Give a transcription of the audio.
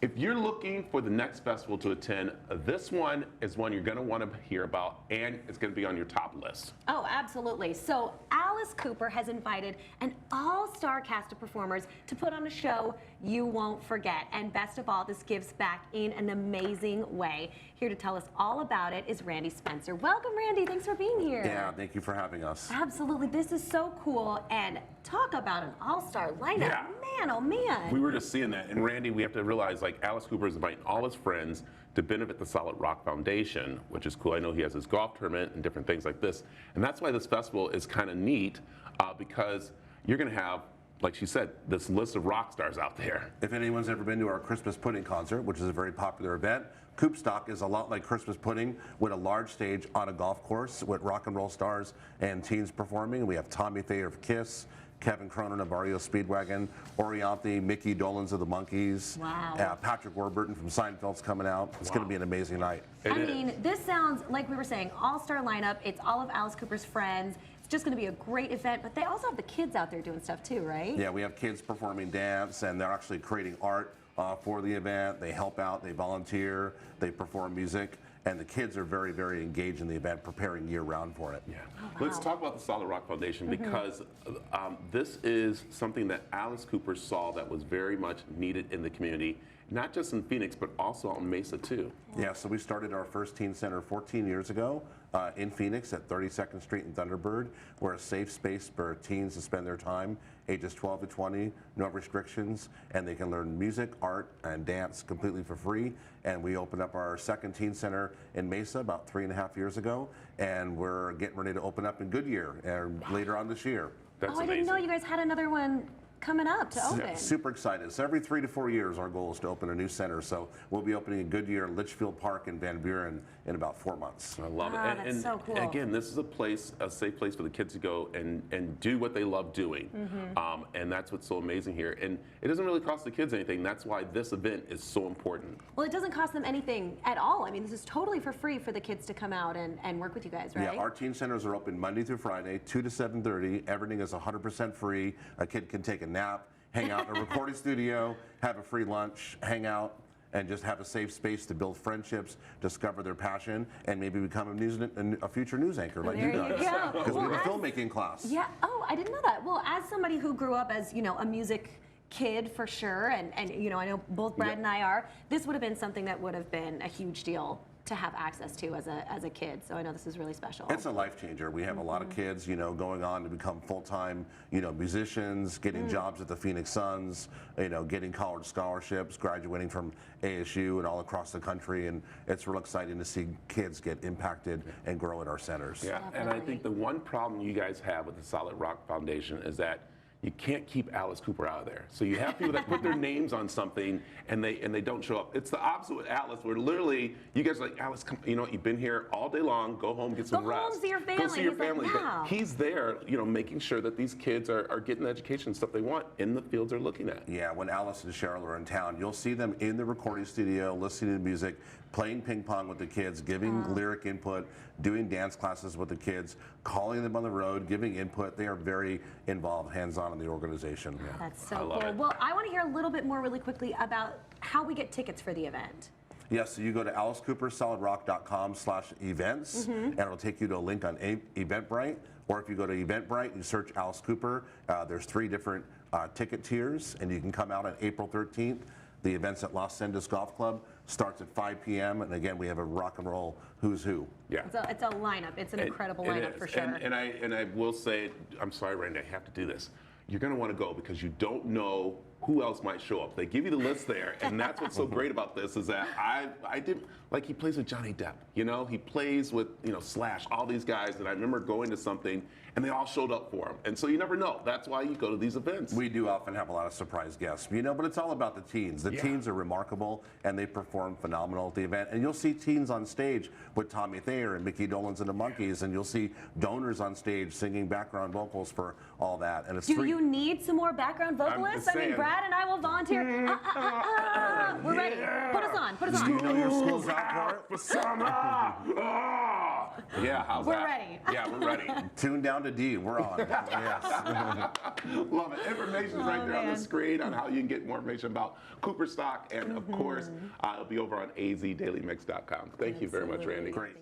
If you're looking for the next festival to attend, this one is one you're going to want to hear about, and it's going to be on your top list. Oh, absolutely. So Alice Cooper has invited an all-star cast of performers to put on a show you won't forget. And best of all, this gives back in an amazing way. Here to tell us all about it is Randy Spencer. Welcome, Randy. Thanks for being here. Yeah, thank you for having us. Absolutely. This is so cool. And talk about an all-star lineup. Yeah. Man, oh man. We were just seeing that. And Randy, we have to realize, like, Alice Cooper is inviting all his friends to benefit the Solid Rock Foundation, which is cool. I know he has his golf tournament and different things like this. And that's why this festival is kind of neat, because you're going to have, like she said, this list of rock stars out there. If anyone's ever been to our Christmas pudding concert, which is a very popular event, Coopstock is a lot like Christmas pudding with a large stage on a golf course with rock and roll stars and teens performing. We have Thayer of Kiss, Kevin Cronin of Speedwagon, Orianthi, Micky, Dolenz of the Monkees. Wow. Patrick Warburton from Seinfeld's coming out. It's going to be an amazing night. I mean, this sounds, like we were saying, all-star lineup. It's all of Alice Cooper's friends. It's just going to be a great event, but they also have the kids out there doing stuff too, right? Yeah, we have kids performing dance, and they're actually creating art for the event. They help out, they volunteer, they perform music. And the kids are very, very engaged in the event, preparing year-round for it. Yeah. Oh, wow. Let's talk about the Solid Rock Foundation, because this is something that Alice Cooper saw that was very much needed in the community, not just in Phoenix, but also on Mesa, too. Yeah, so we started our first teen center 14 years ago in Phoenix at 32nd Street in Thunderbird. We're a safe space for teens to spend their time, ages 12 to 20, no restrictions, and they can learn music, art, and dance completely for free. And we opened up our second teen center in Mesa about 3.5 years ago, and we're getting ready to open up in Goodyear later on this year. That's I didn't know you guys had another one coming up to open. Super excited. So every 3 to 4 years, our goal is to open a new center. So we'll be opening in Goodyear, Litchfield Park, and Van Buren in about 4 months. I love it. That's so cool. Again, this is a safe place for the kids to go and do what they love doing. And that's what's so amazing here. And it doesn't really cost the kids anything. That's why this event is so important. Well, it doesn't cost them anything at all. I mean, this is totally for free for the kids to come out and work with you guys, right? Yeah, our teen centers are open Monday through Friday, 2 to 7:30. Everything is 100% free. A kid can take a nap, hang out in a recording studio, have a free lunch, hang out, and just have a safe space to build friendships, discover their passion, and maybe become a future news anchor like you guys. Because we have a filmmaking class. Yeah. Oh, I didn't know that. Well, as somebody who grew up as, a music kid for sure, and I know both Brad and I are, this would have been something that would have been a huge deal to have access to as a kid. So I know this is really special. It's a life changer. We have a lot of kids, going on to become full-time, musicians, getting jobs at the Phoenix Suns, getting college scholarships, graduating from ASU and all across the country. And it's real exciting to see kids get impacted and grow at our centers. Yeah, and I think the one problem you guys have with the Solid Rock Foundation is that you can't keep Alice Cooper out of there. So you have people that put their names on something and they don't show up. It's the opposite with Alice, where literally you guys are like, Alice, come, you've been here all day long. Go home, get some rest. Go home, see your family. Go see your family. Like, wow. But he's there, making sure that these kids are getting the education and stuff they want in the fields they're looking at. Yeah, when Alice and Cheryl are in town, you'll see them in the recording studio, listening to music, playing ping pong with the kids, giving lyric input, doing dance classes with the kids, calling them on the road, giving input. They are very involved, hands-on in the organization. Yeah. That's so cool. Well, I want to hear a little bit more really quickly about how we get tickets for the event. Yes, so you go to alicecoopersolidrock.com/events, and it'll take you to a link on Eventbrite. Or if you go to Eventbrite, you search Alice Cooper. There's 3 different ticket tiers, and you can come out on April 13th. The event's at Sendas Golf Club. Starts at 5 p.m. And again, we have a rock and roll who's who. Yeah, it's a lineup. It's an incredible lineup for sure. And I will say, I'm sorry, Randy, I have to do this. You're going to want to go because you don't know who else might show up. They give you the list there, and that's what's so great about this is that I didn't, like, he plays with Johnny Depp, he plays with, Slash, all these guys, and I remember going to something and they all showed up for him. And so you never know. That's why you go to these events. We do often have a lot of surprise guests, but it's all about the teens. The teens are remarkable, and they perform phenomenal at the event. And you'll see teens on stage with Thayer and Micky, Dolenz and the Monkees, and you'll see donors on stage singing background vocals for all that. And it's Do you need some more background vocalists? I mean, Brad and I will volunteer. We're ready. Put us on. Put us on. Do you know your school's out for it? For summer. Yeah, how's We're that? ready. Yeah, we're ready. Tune down to D. We're on. Yes. Love it. Information's right there on the man. screen on how you can get more information about Cooperstock. And of course, it'll be over on azdailymix.com. Thank you very much, Randy. Great.